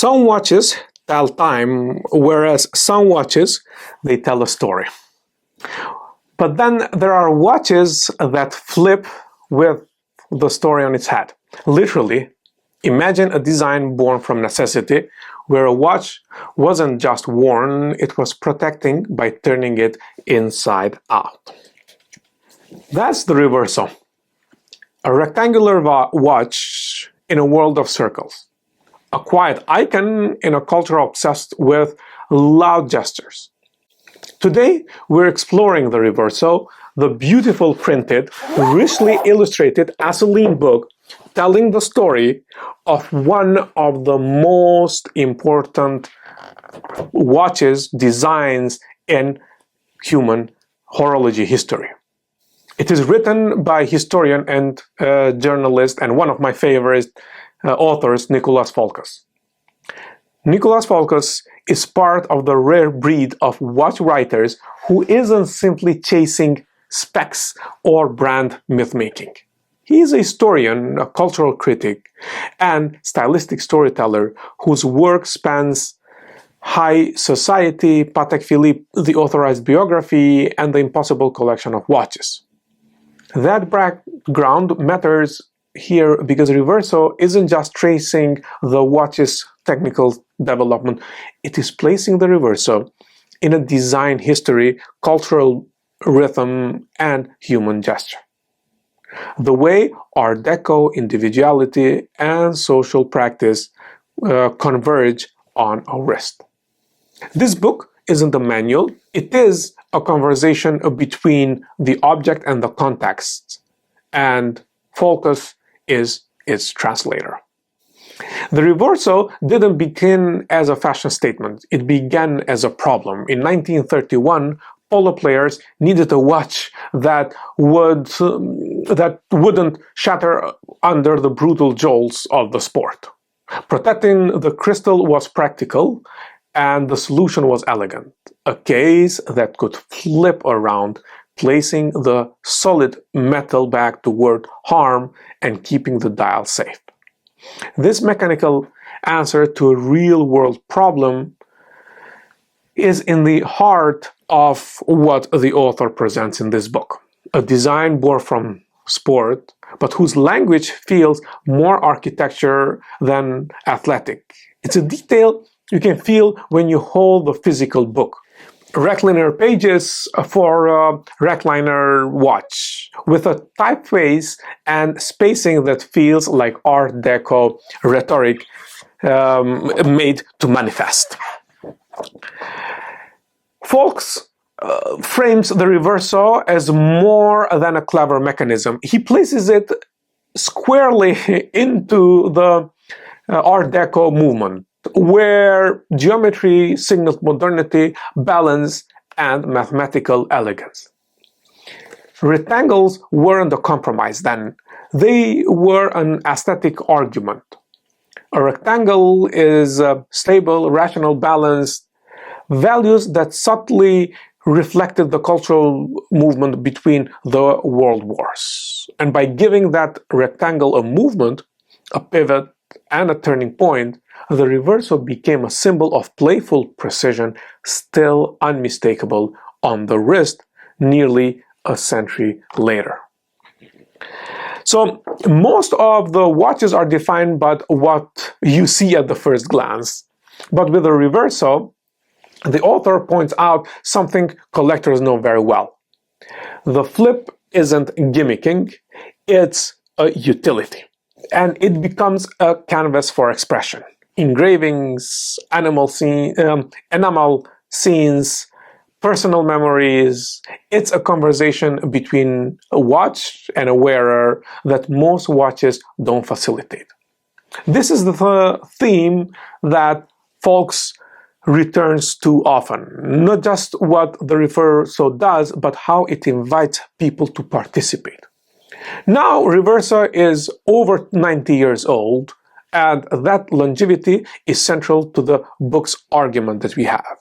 Some watches tell time, whereas some watches, they tell a story. But then there are watches that flip with the story on its head. Literally, imagine a design born from necessity, where a watch wasn't just worn, it was protecting by turning it inside out. That's the Reverso, a rectangular watch in a world of circles. A quiet icon in a culture obsessed with loud gestures. Today, we're exploring the Reverso, the beautiful printed, richly illustrated Azoline book telling the story of one of the most important watches designs in human horology history. It is written by historian and journalist and one of my favorite authors, Nicholas Foulkes. Nicholas Foulkes is part of the rare breed of watch writers who isn't simply chasing specs or brand myth-making. He is a historian, a cultural critic, and stylistic storyteller whose work spans high society, Patek Philippe, the authorized biography, and the impossible collection of watches. That background matters here because Reverso isn't just tracing the watch's technical development, it is placing the Reverso in a design history, cultural rhythm, and human gesture. The way Art Deco, individuality, and social practice converge on a wrist. This book isn't a manual, it is a conversation between the object and the context, and Foulkes is its translator. The Reverso didn't begin as a fashion statement, it began as a problem. In 1931, polo players needed a watch that wouldn't shatter under the brutal jolts of the sport. Protecting the crystal was practical, and the solution was elegant. A case that could flip around, placing the solid metal back toward harm and keeping the dial safe. This mechanical answer to a real-world problem is in the heart of what the author presents in this book. A design born from sport, but whose language feels more architecture than athletic. It's a detail you can feel when you hold the physical book. Recliner pages for a recliner watch with a typeface and spacing that feels like Art Deco rhetoric made to manifest. Foulkes frames the Reverso as more than a clever mechanism. He places it squarely into the Art Deco movement, where geometry signaled modernity, balance, and mathematical elegance. Rectangles weren't a compromise then, they were an aesthetic argument. A rectangle is stable, rational, balanced, values that subtly reflected the cultural movement between the world wars. And by giving that rectangle a movement, a pivot, and a turning point, the Reverso became a symbol of playful precision, still unmistakable on the wrist nearly a century later. So most of the watches are defined by what you see at the first glance. But with the Reverso, the author points out something collectors know very well. The flip isn't gimmicking, it's a utility. And it becomes a canvas for expression. Engravings, enamel scenes, personal memories. It's a conversation between a watch and a wearer that most watches don't facilitate. This is the theme that Foulkes returns to often. Not just what the Reverso does, but how it invites people to participate. Now, Reverso is over 90 years old, and that longevity is central to the book's argument that we have.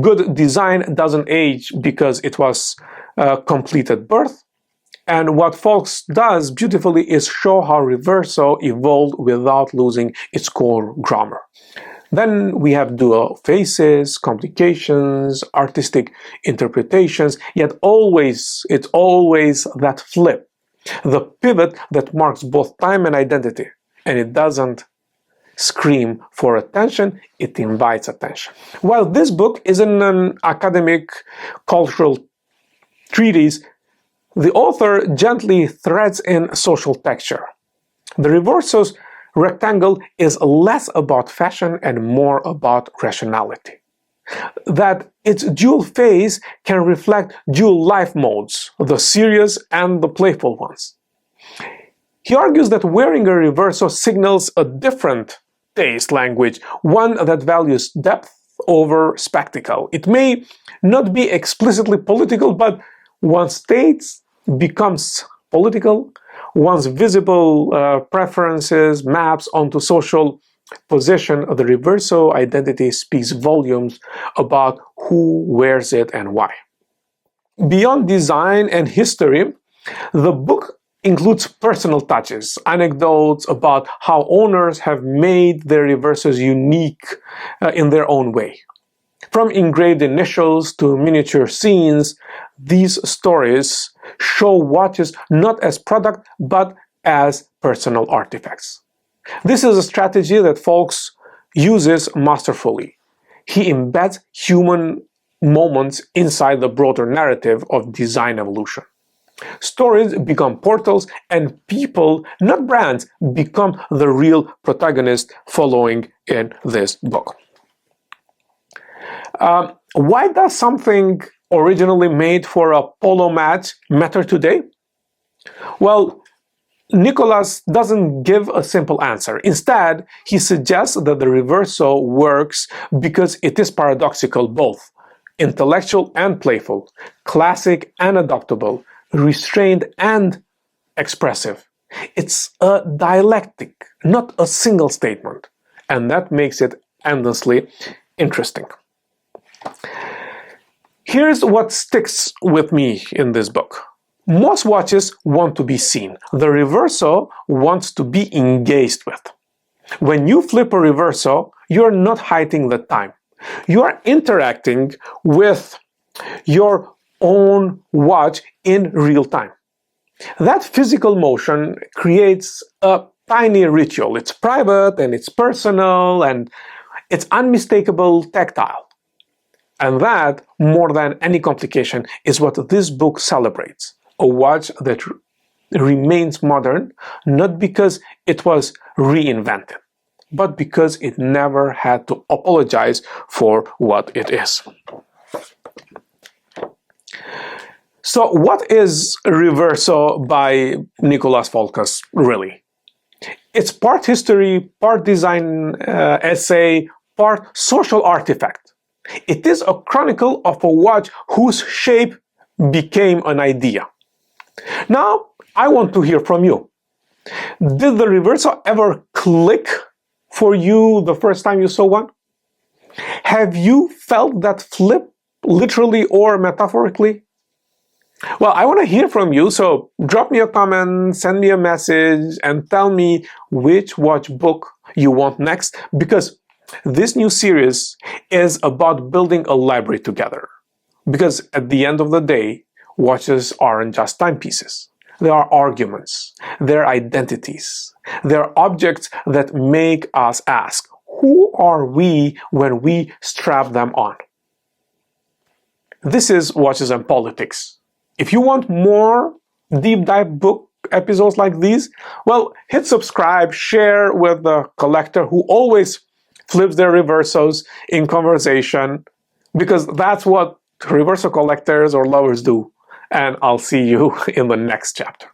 Good design doesn't age because it was complete at birth. And what Foulkes does beautifully is show how Reverso evolved without losing its core grammar. Then we have dual faces, complications, artistic interpretations, yet it's always that flip, the pivot that marks both time and identity. And it doesn't scream for attention, it invites attention. While this book isn't an academic cultural treatise, the author gently threads in social texture. The Reverso's rectangle is less about fashion and more about rationality. That its dual phase can reflect dual life modes, the serious and the playful ones. He argues that wearing a Reverso signals a different taste language, one that values depth over spectacle. It may not be explicitly political, but one's states becomes political, one's visible preferences maps onto social position. The Reverso identity speaks volumes about who wears it and why. Beyond design and history, the book includes personal touches, anecdotes about how owners have made their Reversos unique in their own way. From engraved initials to miniature scenes, these stories show watches not as product but as personal artifacts. This is a strategy that Foulkes uses masterfully. He embeds human moments inside the broader narrative of design evolution. Stories become portals, and people, not brands, become the real protagonist following in this book. Why does something originally made for a polo match matter today? Well, Nicholas doesn't give a simple answer. Instead, he suggests that the Reverso works because it is paradoxical, both intellectual and playful, classic and adaptable, restrained and expressive. It's a dialectic, not a single statement, and that makes it endlessly interesting. Here's what sticks with me in this book. Most watches want to be seen. The Reverso wants to be engaged with. When you flip a Reverso, you're not hiding the time. You are interacting with your own watch in real time. That physical motion creates a tiny ritual. It's private and it's personal and it's unmistakable tactile. And that, more than any complication, is what this book celebrates. A watch that remains modern, not because it was reinvented, but because it never had to apologize for what it is. So what is Reverso by Nicholas Foulkes really? It's part history, part design essay, part social artifact. It is a chronicle of a watch whose shape became an idea. Now, I want to hear from you. Did the Reverso ever click for you the first time you saw one? Have you felt that flip, literally or metaphorically? Well, I want to hear from you, so drop me a comment, send me a message, and tell me which watch book you want next, because this new series is about building a library together. Because at the end of the day, watches aren't just timepieces. They are arguments, they're identities, they're objects that make us ask, who are we when we strap them on? This is Watches and Politics. If you want more deep dive book episodes like these, well, hit subscribe, share with the collector who always flips their Reversos in conversation, because that's what Reverso collectors or lovers do. And I'll see you in the next chapter.